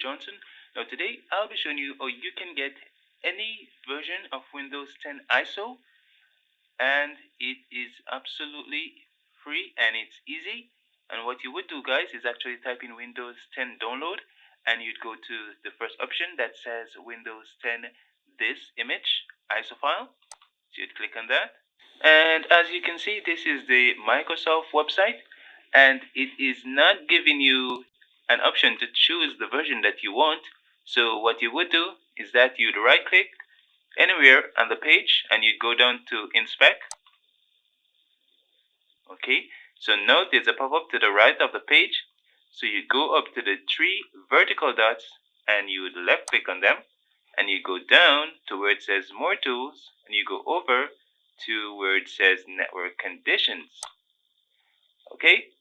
Johnson. Now today I'll be showing you how you can get any version of Windows 10 ISO, and it is absolutely free and it's easy. And what you would do, guys, is actually type in Windows 10 download, and you'd go to the first option that says Windows 10 this image ISO file. So you'd click on that, and as you can see, this is the Microsoft website, and it is not giving you an option to choose the version that you want. So what you would do is that you'd right click anywhere on the page and you'd go down to inspect. Okay, so now there's a pop-up to the right of the page. So you go up to the three vertical dots and you would left click on them, and you go down to where it says more tools, and you go over to where it says network conditions. Okay,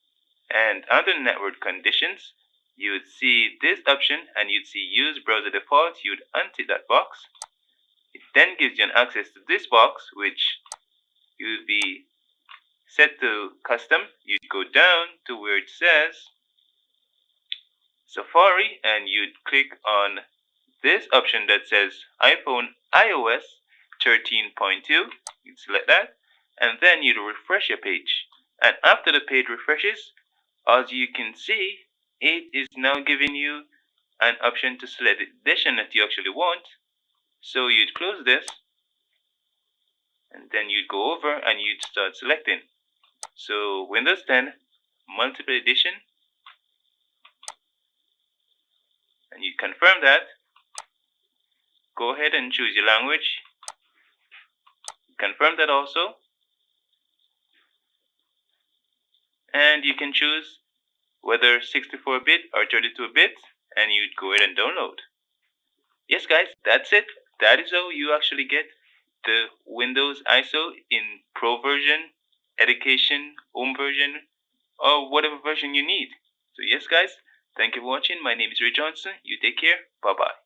and under network conditions, you would see this option and you'd see use browser default. You'd untick that box. It then gives you an access to this box, which you would be set to custom. You'd go down to where it says Safari and you'd click on this option that says iPhone iOS 13.2. You'd select that, and then you'd refresh your page. And after the page refreshes, as you can see, it is now giving you an option to select the edition that you actually want. So you'd close this, and then you'd go over and you'd start selecting. So Windows 10 multiple edition, and you confirm that. Go ahead and choose your language. Confirm that also. And you can choose whether 64-bit or 32-bit, and you'd go ahead and download. Yes, guys, that's it. That is how you actually get the Windows ISO in Pro version, Education, Home version, or whatever version you need. So yes, guys, thank you for watching. My name is Ray Johnson. You take care. Bye-bye.